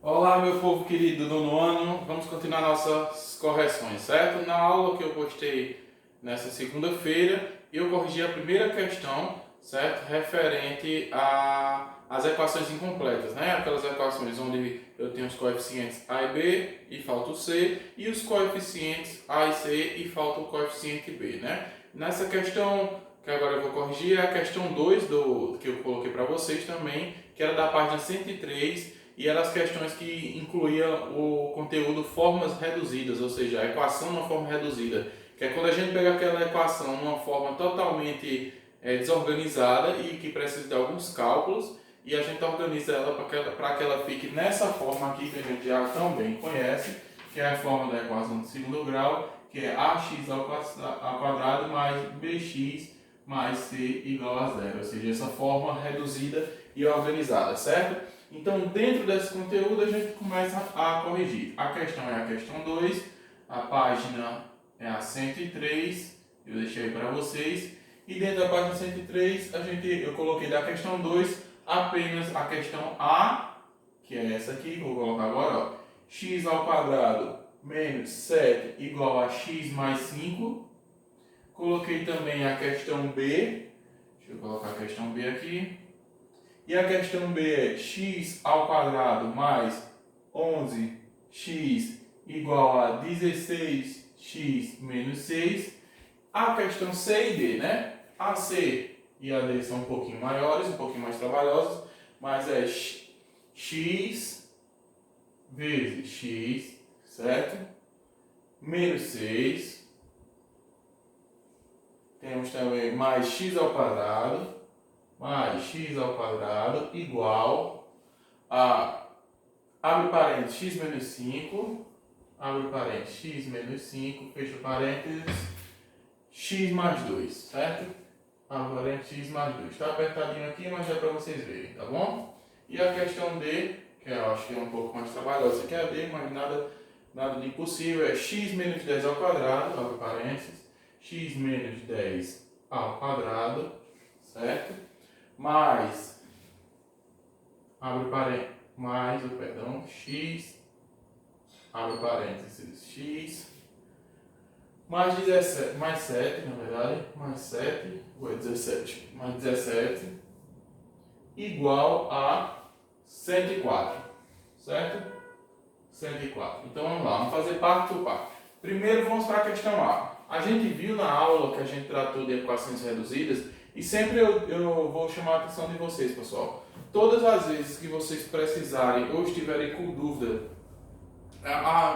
Olá, meu povo querido do nono ano, vamos continuar nossas correções, certo? Na aula que eu postei nessa segunda-feira, eu corrigi a primeira questão, certo? Referente às equações incompletas, né? Aquelas equações onde eu tenho os coeficientes a e b e falta o c, e os coeficientes a e c e falta o coeficiente b, né? Nessa questão que agora eu vou corrigir é a questão 2 que eu coloquei para vocês também, que era da página 103 e eram as questões que incluíam o conteúdo formas reduzidas, ou seja, a equação numa forma reduzida, que é quando a gente pega aquela equação numa forma totalmente desorganizada e que precisa de alguns cálculos e a gente organiza ela para que ela fique nessa forma aqui que a gente já tão bem conhece, que é a forma da equação de segundo grau, que é ax ao quadrado mais bx mais c igual a zero, ou seja, essa forma reduzida e organizada, certo? Então, dentro desse conteúdo, a gente começa a corrigir. A questão é a questão 2, a página é a 103, eu deixei para vocês. E dentro da página 103, eu coloquei da questão 2 apenas a questão A, que é essa aqui, que eu vou colocar agora, ó, x ao quadrado menos 7 igual a x mais 5. Coloquei também a questão B, deixa eu colocar a questão B aqui. E a questão B é x ao quadrado mais 11x igual a 16x menos 6. A questão C e D, né? A C e a D são um pouquinho maiores, um pouquinho mais trabalhosas, mas é x vezes x, certo? Menos 6. Temos também mais x ao quadrado, mais x ao quadrado igual a, abre parênteses, x menos 5, abre parênteses, x menos 5, fecha parênteses, x mais 2, certo? Abre parênteses, x mais 2. Está apertadinho aqui, mas é para vocês verem, tá bom? E a questão D, que eu acho que é um pouco mais trabalhosa que a D, mas nada de impossível, é x menos 10 ao quadrado, abre parênteses, x menos 10 ao quadrado, certo? Mais, abre parênteses, mais, perdão, x, abre parênteses, x, mais 17, mais 7, na verdade, mais 7, ou é 17, mais 17, igual a 104, certo? 104. Então vamos lá, vamos fazer parte por parte. Primeiro vamos para a questão A. A gente viu na aula que a gente tratou de equações reduzidas e sempre eu vou chamar a atenção de vocês, pessoal. Todas as vezes que vocês precisarem ou estiverem com dúvida,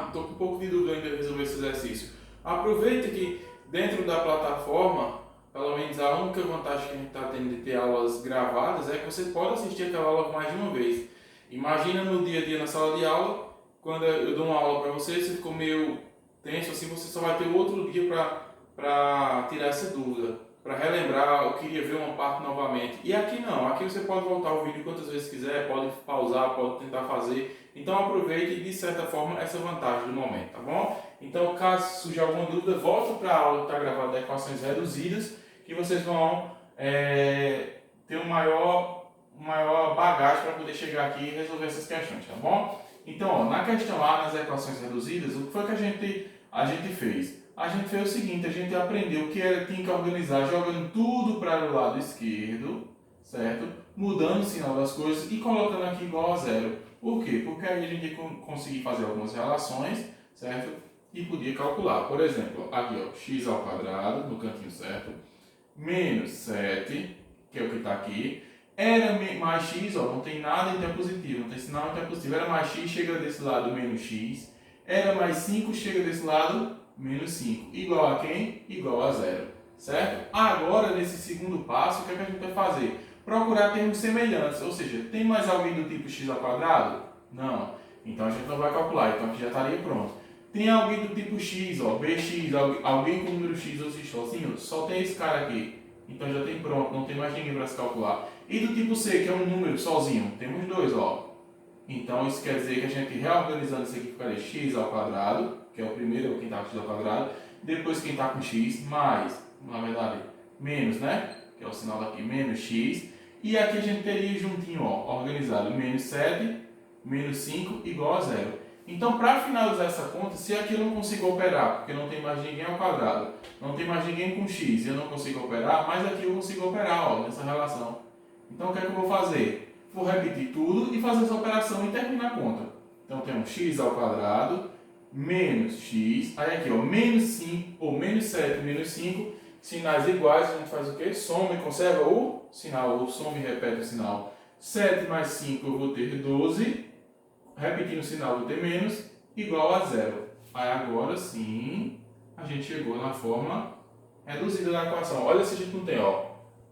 estou com um pouco de dúvida ainda em resolver esse exercício, aproveite que dentro da plataforma, pelo menos a única vantagem que a gente está tendo de ter aulas gravadas é que você pode assistir aquela aula mais de uma vez. Imagina no dia a dia na sala de aula, quando eu dou uma aula para você, você ficou meio tenso, assim você só vai ter outro dia para tirar essa dúvida, para relembrar, eu queria ver uma parte novamente. E aqui não, aqui você pode voltar o vídeo quantas vezes quiser, pode pausar, pode tentar fazer. Então aproveite de certa forma essa vantagem do momento, tá bom? Então caso surja alguma dúvida, volta para a aula que está gravada de equações reduzidas, que vocês vão ter maior bagagem para poder chegar aqui e resolver essas questões, tá bom? Então, ó, na questão A, nas equações reduzidas, o que foi que a gente fez? A gente fez o seguinte, a gente aprendeu que tinha que organizar jogando tudo para o lado esquerdo, certo? Mudando o sinal das coisas e colocando aqui igual a zero. Por quê? Porque aí a gente ia conseguir fazer algumas relações, certo? E podia calcular. Por exemplo, aqui ó, x ao quadrado, no cantinho certo, menos 7, que é o que está aqui, era mais x, ó, não tem nada então é positivo, não tem sinal então é positivo, era mais x, chega desse lado menos x, era mais 5, chega desse lado menos 5, igual a quem? Igual a zero, certo? Agora, nesse segundo passo, o que, é que a gente vai fazer? Procurar termos semelhantes, ou seja, tem mais alguém do tipo x ao quadrado? Não, então a gente não vai calcular, então aqui já estaria pronto. Tem alguém do tipo x, ó, bx, alguém com número x ou x sozinho? Só tem esse cara aqui. Então já tem pronto, não tem mais ninguém para se calcular. E do tipo C, que é um número sozinho, temos dois, ó. Então isso quer dizer que a gente reorganizando isso aqui ficaria x ao quadrado, que é o primeiro, quem está com x ao quadrado. Depois quem está com x, mais, na verdade, menos, né? Que é o sinal daqui, menos x. E aqui a gente teria juntinho, ó, organizado, menos 7 menos 5 igual a zero. Então, para finalizar essa conta, se aqui eu não consigo operar, porque não tem mais ninguém ao quadrado, não tem mais ninguém com x, e eu não consigo operar, mas aqui eu consigo operar, ó, nessa relação. Então, o que é que eu vou fazer? Vou repetir tudo e fazer essa operação e terminar a conta. Então, temos x ao quadrado menos x, aí aqui, ó, menos 5, ou menos 7 menos 5, sinais iguais, a gente faz o quê? Soma e conserva o sinal, ou soma e repete o sinal. 7 mais 5 eu vou ter 12, repetindo o sinal vou ter menos, igual a zero. Aí agora sim, a gente chegou na forma reduzida da equação. Olha se a gente não tem, ó,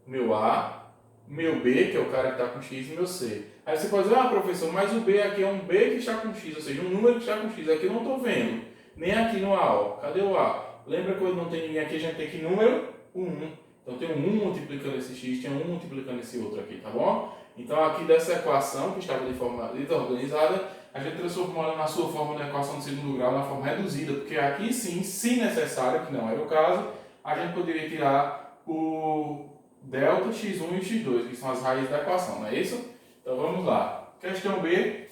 meu A, meu B, que é o cara que está com x, e meu C. Aí você pode dizer, ah, professor, mas o B aqui é um B que está com x, ou seja, um número que está com x. Aqui eu não estou vendo, nem aqui no A, ó. Cadê o A? Lembra quando não tem ninguém aqui, a gente tem que número? O 1. Então tem um 1 multiplicando esse x, tem um 1 multiplicando esse outro aqui, tá bom? Então aqui dessa equação, que estava de forma desorganizada, a gente transformou ela na sua forma de equação de segundo grau, na forma reduzida, porque aqui sim, se necessário, que não era o caso, a gente poderia tirar o delta, x1 e x2, que são as raízes da equação, não é isso? Então vamos lá. Questão B,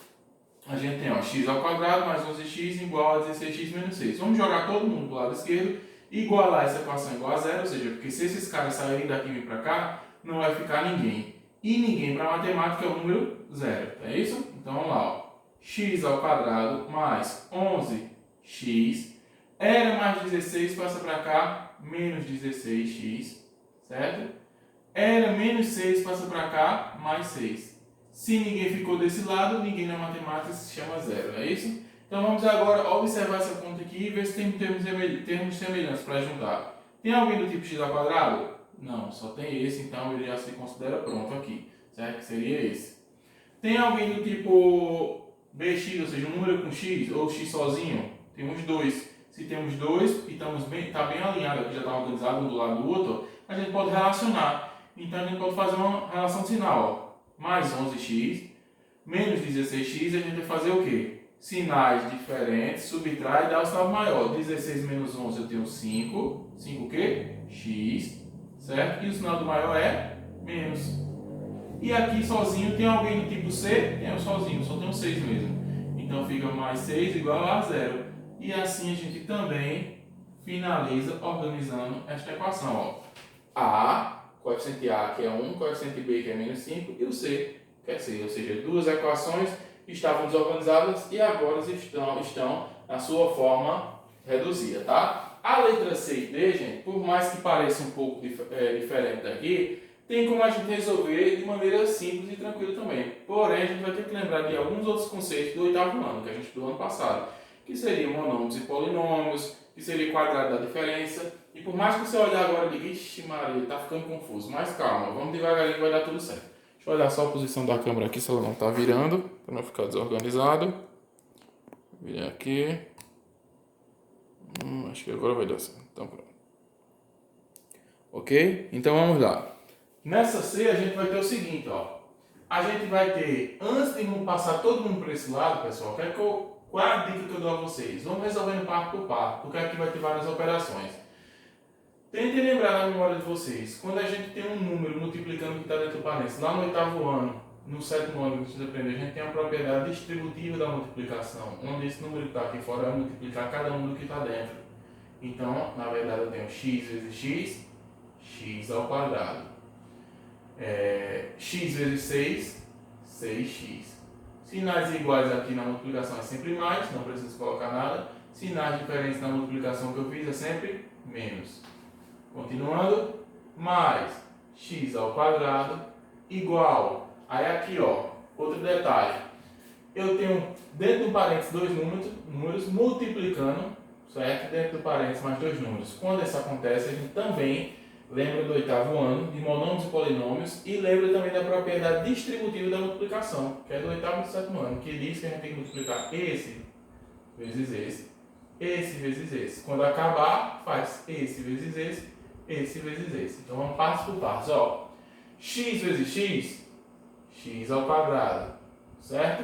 a gente tem, ó, x ao quadrado mais 11x igual a 16x menos 6. Vamos jogar todo mundo para o lado esquerdo e igualar essa equação igual a zero, ou seja, porque se esses caras saírem daqui e vir para cá, não vai ficar ninguém. E ninguém para matemática é o número zero, é isso? Então vamos lá, ó. X ao quadrado mais 11x era mais 16, passa para cá, menos 16x, certo? Era menos 6, passa para cá, mais 6. Se ninguém ficou desse lado, ninguém na matemática se chama zero, é isso? Então vamos agora observar essa conta aqui e ver se tem termos semelhantes para juntar. Tem alguém do tipo x ao quadrado? Não, só tem esse, então ele já se considera pronto aqui, certo? Que seria esse. Tem alguém do tipo bx, ou seja, um número com x, ou x sozinho? Temos dois. Se temos dois e está bem alinhado aqui, já está organizado um do lado do outro, a gente pode relacionar. Então a gente pode fazer uma relação de sinal, ó. Mais 11x, menos 16x, a gente vai fazer o quê? Sinais diferentes, subtrai e dá o sinal maior. 16 menos 11 eu tenho 5. 5 o quê? X, certo? E o sinal do maior é menos. E aqui sozinho tem alguém do tipo C? Tem eu sozinho, só tenho 6 mesmo. Então fica mais 6 igual a zero. E assim a gente também finaliza organizando esta equação, ó. A, coeficiente A que é 1, coeficiente B que é menos 5 e o C que é 6. Ou seja, duas equações estavam desorganizadas e agora estão na sua forma reduzida, tá? A letra C e D, gente, por mais que pareça um pouco diferente daqui, tem como a gente resolver de maneira simples e tranquila também. Porém, a gente vai ter que lembrar de alguns outros conceitos do oitavo ano, que a gente estudou ano passado, que seriam monômios e polinômios, que seria quadrado da diferença. E por mais que você olhar agora e diga, ixi Maria, tá ficando confuso, mas calma, vamos devagarinho que vai dar tudo certo. Deixa eu olhar só a posição da câmera aqui, se ela não está virando, para não ficar desorganizado. Virar aqui. Acho que agora vai dar certo. Então pronto. Ok? Então vamos lá. Nessa C a gente vai ter o seguinte, ó. A gente vai ter, antes de passar todo mundo para esse lado, pessoal, qual é a dica que eu dou a vocês? Vamos resolvendo parte por parte, porque aqui vai ter várias operações. Tentem lembrar na memória de vocês, quando a gente tem um número multiplicando o que está dentro do parênteses, lá no oitavo ano, no sétimo ano que vocês aprendem, a gente tem a propriedade distributiva da multiplicação, onde esse número que está aqui fora vai multiplicar cada número que está dentro. Então, na verdade, eu tenho x vezes x, x ao quadrado. X vezes 6, 6x. Sinais iguais aqui na multiplicação é sempre mais, não preciso colocar nada. Sinais diferentes na multiplicação que eu fiz é sempre menos. Continuando, mais x ao quadrado igual. Aí aqui, ó, outro detalhe. Eu tenho dentro do parênteses dois números multiplicando, certo? Dentro do parênteses mais dois números. Quando isso acontece, a gente também lembra do oitavo ano, de monômios e polinômios, e lembra também da propriedade distributiva da multiplicação, que é do oitavo e do sétimo ano, que diz que a gente tem que multiplicar esse vezes esse vezes esse. Quando acabar, faz esse vezes esse vezes esse. Então vamos passo por passo, ó. X vezes x, x ao quadrado, certo?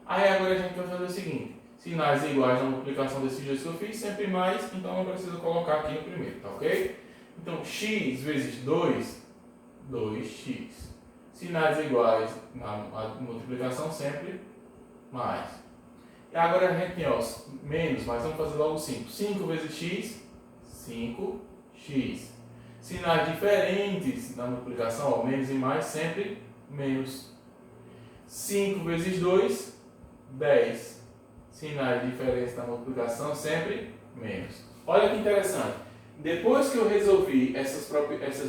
Aí agora a gente vai fazer o seguinte, sinais iguais na multiplicação desses dois que eu fiz, sempre mais, então não preciso colocar aqui no primeiro, tá ok? Então, x vezes 2, 2x. Sinais iguais na multiplicação sempre mais. E agora a gente tem, ó, menos, mas vamos fazer logo 5. 5 vezes x, 5x. Sinais diferentes na multiplicação, ó, menos e mais, sempre menos. 5 vezes 2, 10. Sinais diferentes na multiplicação, sempre menos. Olha que interessante. Depois que eu resolvi essas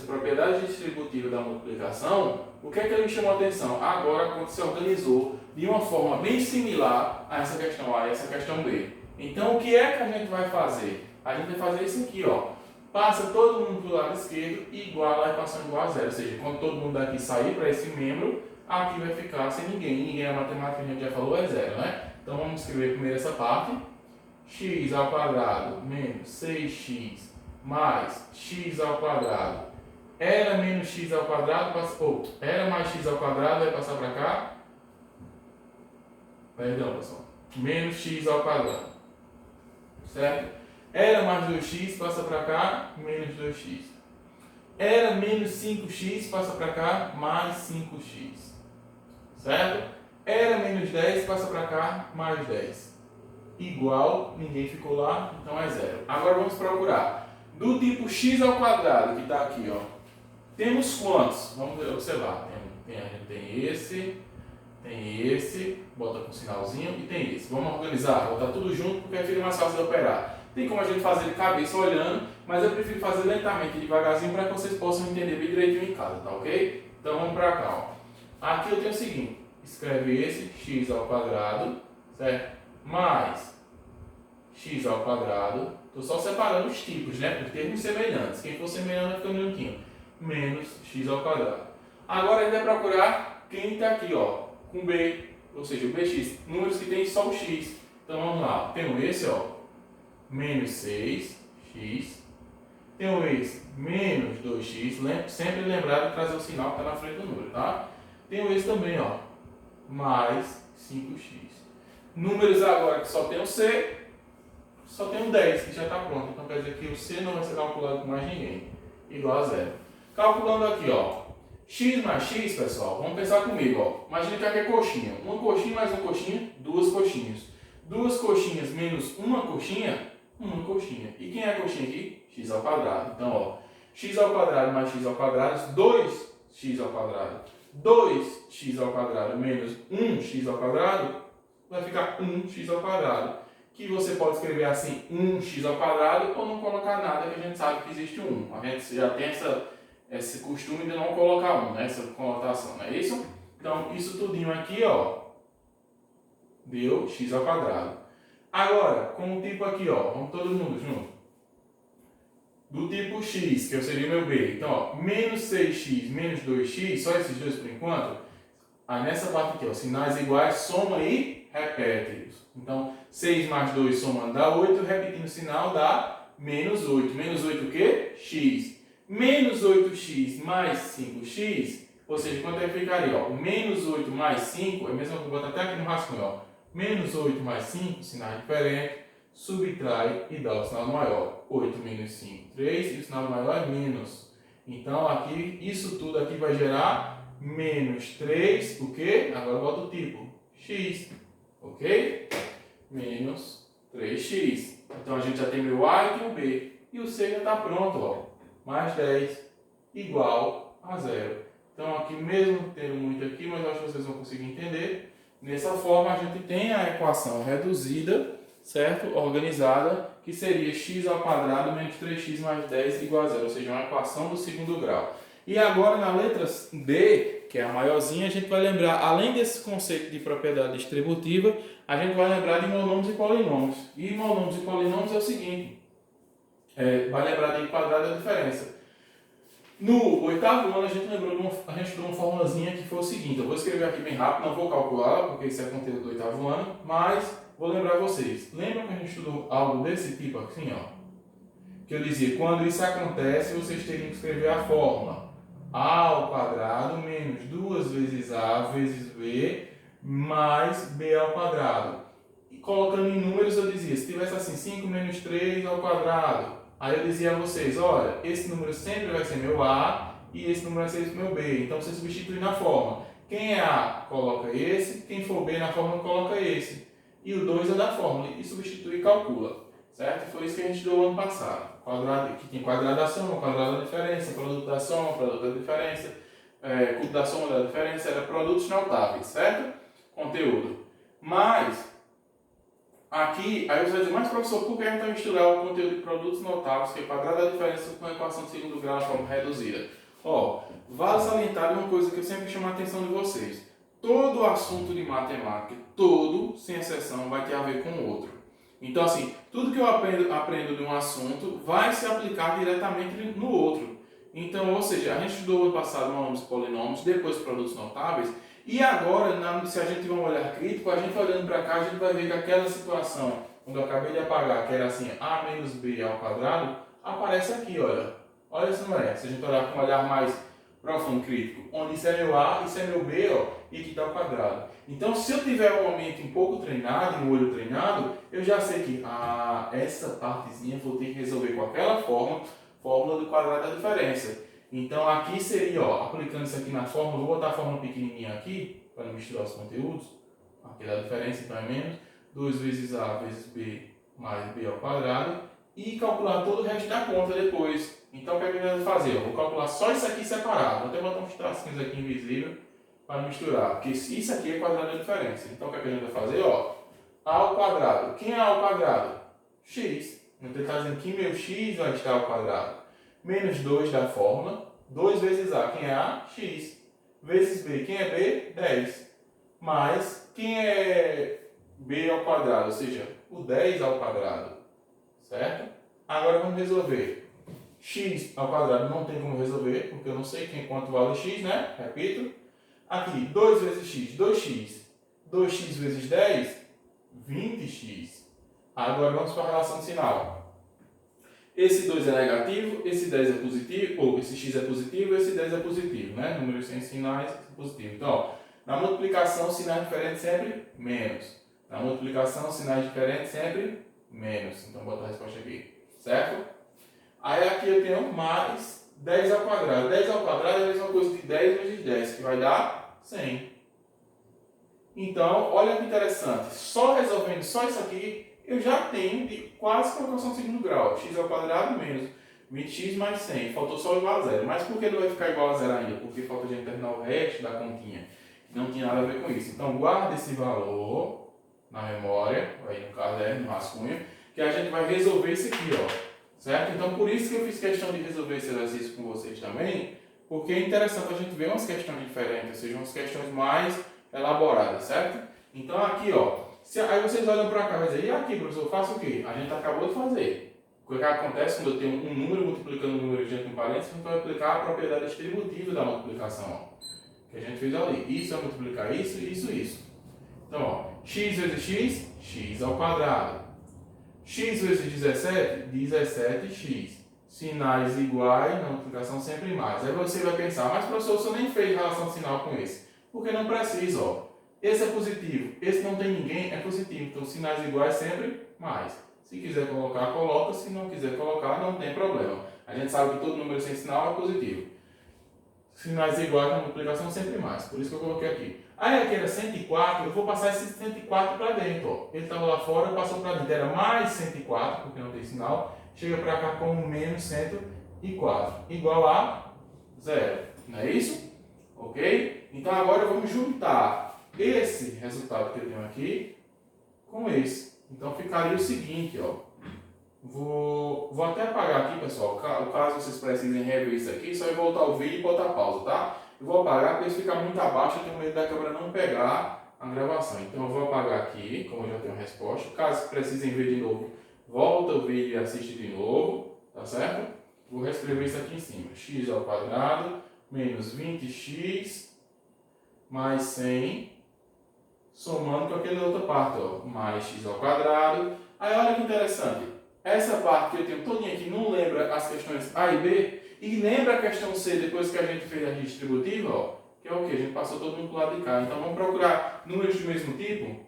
propriedades distributivas da multiplicação, o que é que ele me chamou a atenção? Agora, quando se organizou de uma forma bem similar a essa questão A e essa questão B. Então, o que é que a gente vai fazer? A gente vai fazer isso aqui, ó. Passa todo mundo para o lado esquerdo e iguala a equação igual a zero. Ou seja, quando todo mundo daqui sair para esse membro, aqui vai ficar sem ninguém. Ninguém, a matemática, a gente já falou, é zero, né? Então, vamos escrever primeiro essa parte. X ao quadrado menos 6x mais x ao quadrado. Era menos x ao quadrado, era mais x ao quadrado, vai passar para cá. Perdão, pessoal. Menos x ao quadrado. Certo? Era mais 2x, passa para cá, menos 2x. Era menos 5x, passa para cá, mais 5x. Certo? Era menos 10, passa para cá, mais 10. Igual, ninguém ficou lá, então é zero. Agora vamos procurar. Do tipo x ao quadrado, que está aqui, ó. Temos quantos? Vamos observar. A gente tem esse, bota com um sinalzinho, e tem esse. Vamos organizar, botar tudo junto, porque fica mais fácil de operar. Tem como a gente fazer de cabeça olhando, mas eu prefiro fazer lentamente, devagarzinho, para que vocês possam entender bem direitinho em casa, tá ok? Então vamos para cá, ó. Aqui eu tenho o seguinte, escreve esse, x ao quadrado, certo? Mais x ao quadrado, estou só separando os tipos, né? Por termos semelhantes. Quem for semelhante fica no cantinho. Menos x ao quadrado. Agora a gente vai procurar quem está aqui, ó, com b, ou seja, o bx, números que tem só o x. Então vamos lá, tem esse, ó, menos 6x, tem esse, menos 2x, sempre lembrar de trazer o sinal que está na frente do número, tá? Tem esse também, ó, mais 5x. Números agora que só tem o c, só tem um 10, que já está pronto. Então quer dizer que o c não vai ser calculado por mais ninguém. Igual a zero. Calculando aqui, ó. X mais x, pessoal, vamos pensar comigo, ó. Imagina que aqui é coxinha. Uma coxinha mais uma coxinha, duas coxinhas. Duas coxinhas menos uma coxinha. E quem é a coxinha aqui? X ao quadrado. Então, ó. X ao quadrado mais x ao quadrado, 2x ao quadrado. 2x ao quadrado menos 1x ao quadrado, vai ficar 1x ao quadrado. Que você pode escrever assim, 1x ao quadrado, ou não colocar nada, que a gente sabe que existe 1. A gente já tem esse costume de não colocar 1, né? Essa conotação, não é isso? Então, isso tudinho aqui, ó, deu x ao quadrado. Agora, com o tipo aqui, ó, vamos todo mundo junto. Do tipo x, que seria o meu b. Então, ó, menos 6x menos 2x, só esses dois por enquanto. Aí nessa parte aqui, ó, sinais iguais, soma e repete. Então, 6 mais 2 somando dá 8, repetindo o sinal dá menos 8. Menos 8 o quê? X. Menos 8x mais 5x, ou seja, quanto é que ficaria? Ó? Menos 8 mais 5, é a mesma coisa, vou botar até aqui no rascunho, ó. Menos 8 mais 5, sinal diferente, subtrai e dá o sinal maior. 8 menos 5, 3, e o sinal maior é menos. Então, aqui, isso tudo aqui vai gerar menos 3, o quê? Agora bota o tipo, x, ok? Menos 3x. Então, a gente já tem o A e tem o B. E o C já está pronto, ó. Mais 10 igual a zero. Então, aqui mesmo tendo muito aqui, mas eu acho que vocês vão conseguir entender. Dessa forma, a gente tem a equação reduzida, certo? Organizada, que seria x ao quadrado menos 3x mais 10 igual a zero, ou seja, uma equação do segundo grau. E agora, na letra D, que é a maiorzinha, a gente vai lembrar, além desse conceito de propriedade distributiva, a gente vai lembrar de monômios e polinômios. E monômios e polinômios é o seguinte, vai lembrar de quadrado da diferença. No oitavo ano, a gente estudou uma formulazinha que foi o seguinte, eu vou escrever aqui bem rápido, não vou calcular, porque isso é conteúdo do oitavo ano, mas vou lembrar vocês. Lembram que a gente estudou algo desse tipo assim, ó? Que eu dizia, quando isso acontece, vocês teriam que escrever a fórmula. A ao quadrado menos 2 vezes A vezes B mais B ao quadrado. E colocando em números, eu dizia, se tivesse assim, 5 menos 3 ao quadrado, aí eu dizia a vocês, olha, esse número sempre vai ser meu A e esse número vai ser meu B. Então, você substitui na forma. Quem é A, coloca esse. Quem for B na fórmula, coloca esse. E o 2 é da fórmula. E substitui e calcula. Certo? Foi isso que a gente estudou ano passado. Quadrado, que tem quadrado da soma, quadrado da diferença, produto da soma, produto da diferença, cubo da soma da diferença, era produtos notáveis, certo? Conteúdo. Mas, aqui, aí você vai dizer, mas professor, por que a gente vai misturar o conteúdo de produtos notáveis, que é quadrado da diferença com a equação de segundo grau na forma reduzida? Ó, vale salientar uma coisa que eu sempre chamo a atenção de vocês. Todo assunto de matemática, todo, sem exceção, vai ter a ver com o outro. Então, assim, tudo que eu aprendo de um assunto vai se aplicar diretamente no outro. Então, ou seja, a gente estudou ano passado monômios e polinômios, depois produtos notáveis, e agora, se a gente tiver um olhar crítico, a gente olhando para cá, a gente vai ver que aquela situação, quando eu acabei de apagar, que era assim, a menos b ao quadrado, aparece aqui, olha. Olha se não é. Se a gente olhar com um olhar mais profundo, crítico, onde isso é meu a, isso é meu b, ó, e aqui está o quadrado. Então, se eu tiver uma mente um pouco treinada, um olho treinado, eu já sei que essa partezinha eu vou ter que resolver com aquela fórmula do quadrado da diferença. Então, aqui seria, ó, aplicando isso aqui na fórmula, vou botar a fórmula pequenininha aqui, para não misturar os conteúdos. Aqui dá a diferença, então é menos 2 vezes a vezes b mais b ao quadrado. E calcular todo o resto da conta depois. Então, o que a gente vai fazer? Eu vou calcular só isso aqui separado. Vou até botar uns tracinhos aqui invisíveis para misturar. Porque isso aqui é quadrado da diferença. Então, o que a gente vai fazer? Ó, a ao quadrado. Quem é a ao quadrado? X. Então, está dizendo que meu x vai estar ao quadrado. Menos 2 da fórmula. 2 vezes a. Quem é a? X. Vezes b. Quem é b? 10. Mais quem é b ao quadrado? Ou seja, o 10 ao quadrado. Certo? Agora vamos resolver. X ao quadrado não tem como resolver, porque eu não sei quanto vale x, né? Repito. Aqui, 2 vezes x, 2x. 2x vezes 10, 20x. Agora vamos para a relação de sinal. Esse 2 é negativo, esse 10 é positivo, ou esse x é positivo, esse 10 é positivo, né? Números sem sinais positivos. Então, ó, na multiplicação, sinais diferentes sempre menos. Na multiplicação, sinais diferentes sempre menos. Então, vou botar a resposta aqui. Certo? Aí aqui eu tenho mais 10 ao quadrado. 10 ao quadrado é a mesma coisa que 10 vezes 10, que vai dar 100. Então, olha que interessante. Só resolvendo só isso aqui, eu já tenho quase que a equação de segundo grau. X ao quadrado menos 20x mais 100. Faltou só igual a zero. Mas por que não vai ficar igual a zero ainda? Porque falta a gente terminar o resto da continha. Não tinha nada a ver com isso. Então, guarda esse valor na memória, aí no caderno, no rascunho, que a gente vai resolver isso aqui, ó. Certo? Então, por isso que eu fiz questão de resolver esse exercício com vocês também, porque é interessante a gente ver umas questões diferentes, ou seja, umas questões mais elaboradas, certo? Então, aqui, ó, aí vocês olham para cá e dizem, e aqui, professor, eu faço o quê? A gente acabou de fazer. O que acontece quando eu tenho um número multiplicando um número diante de um parênteses, a gente vai aplicar a propriedade distributiva da multiplicação, ó, que a gente fez ali. Isso é multiplicar isso, isso, isso. Então, ó, x vezes x, x ao quadrado. X vezes 17, 17x. Sinais iguais, na multiplicação sempre mais. Aí você vai pensar, mas professor, você nem fez relação de sinal com esse. Porque não precisa, ó. Esse é positivo, esse não tem ninguém, é positivo. Então, sinais iguais sempre mais. Se quiser colocar, coloca. Se não quiser colocar, não tem problema. A gente sabe que todo número sem sinal é positivo. Sinais iguais na multiplicação sempre mais. Por isso que eu coloquei aqui. Aí aqui era 104, eu vou passar esse 104 para dentro. Ó. Ele estava lá fora, passou para dentro. Era mais 104, porque não tem sinal. Chega para cá como menos 104. Igual a 0. Não é isso? Ok? Então agora vamos juntar esse resultado que eu tenho aqui com esse. Então ficaria o seguinte, ó. Vou até apagar aqui, pessoal. Caso vocês precisem rever isso aqui, só voltar o vídeo e botar pausa, tá? Eu vou apagar, porque se ficar muito abaixo, eu tenho medo da câmera não pegar a gravação. Então eu vou apagar aqui, como eu já tenho a resposta. Caso precisem ver de novo, volta o vídeo e assiste de novo, tá certo? Vou reescrever isso aqui em cima. X ao quadrado menos 20x mais 100, somando com aquela outra parte, ó, mais x ao quadrado. Aí olha que interessante. Essa parte que eu tenho todinha aqui não lembra as questões A e B, e lembra a questão C depois que a gente fez a distributiva, ó, que é o que? A gente passou todo mundo para o lado de cá. Então vamos procurar números do mesmo tipo.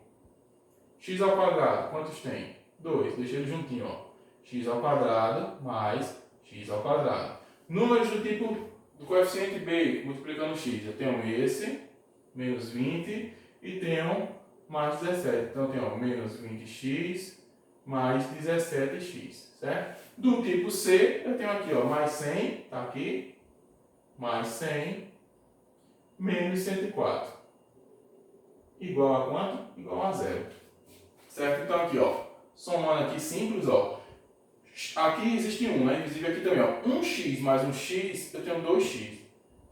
X ao quadrado, quantos tem? 2, deixa ele juntinho, ó. X ao quadrado mais x ao quadrado. Números do tipo do coeficiente B multiplicando x. Eu tenho esse menos 20 e tenho mais 17. Então, eu tenho menos 20x mais 17x, certo? Do tipo C, eu tenho aqui, ó, mais 100, tá aqui, mais 100, menos 104. Igual a quanto? Igual a zero. Certo? Então, aqui, ó, somando aqui simples, ó, aqui existe 1, né? Inclusive aqui também, ó, 1x mais 1x, eu tenho 2x.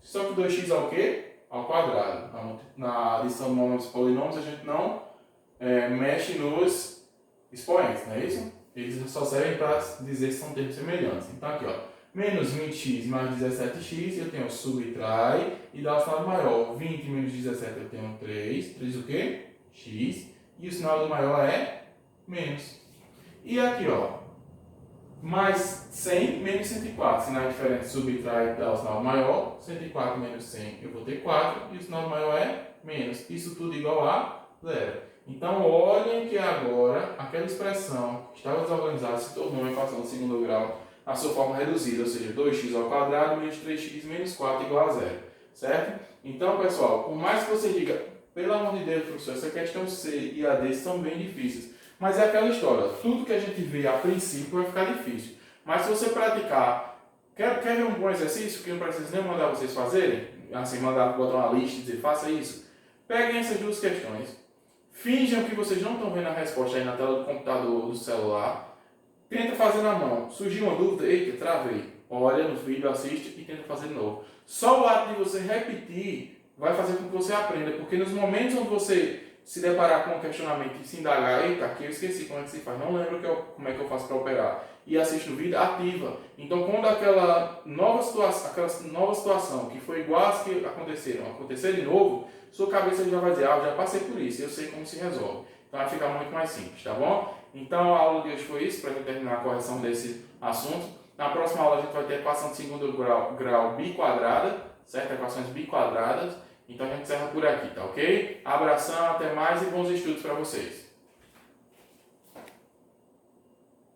Só que 2x é o quê? Ao quadrado. Na adição de números polinômios, a gente não mexe nos expoentes, não é isso? Eles só servem para dizer que são termos semelhantes. Então, aqui, ó, menos 20x mais 17x, eu tenho subtrai e dá o sinal do maior. 20 menos 17 eu tenho 3. 3 o quê? X. E o sinal do maior é menos. E aqui, ó, mais 100 menos 104. Sinal diferente, subtrai e dá o sinal maior. 104 menos 100 eu vou ter 4. E o sinal maior é menos. Isso tudo igual a zero. Então, olhem que agora aquela expressão que estava desorganizada se tornou uma equação de segundo grau na sua forma reduzida, ou seja, 2x ao quadrado menos 3x menos 4 igual a zero. Certo? Então, pessoal, por mais que você diga, pelo amor de Deus, professor, essa questão C e a D são bem difíceis. Mas é aquela história, tudo que a gente vê a princípio vai ficar difícil. Mas se você praticar, quer ver um bom exercício que não precisa nem mandar vocês fazerem? Assim, mandar botar uma lista e dizer, faça isso. Peguem essas duas questões, finjam que vocês não estão vendo a resposta aí na tela do computador ou do celular, tenta fazer na mão. Surgiu uma dúvida, eita, travei. Olha no vídeo, assiste e tenta fazer de novo. Só o ato de você repetir vai fazer com que você aprenda, porque nos momentos onde você se deparar com um questionamento e se indagar, eita, aqui eu esqueci como é que se faz, não lembro como é que eu faço para operar, e assiste o vídeo, ativa. Então, quando aquela nova situação que foi igual às que aconteceram, acontecer de novo, sua cabeça já vai dizer, eu já passei por isso, eu sei como se resolve. Então, vai ficar muito mais simples, tá bom? Então, a aula de hoje foi isso, para a gente terminar a correção desse assunto. Na próxima aula, a gente vai ter equação de segundo grau biquadrada, certo? Equações biquadradas. Então a gente encerra por aqui, tá ok? Abração, até mais e bons estudos para vocês.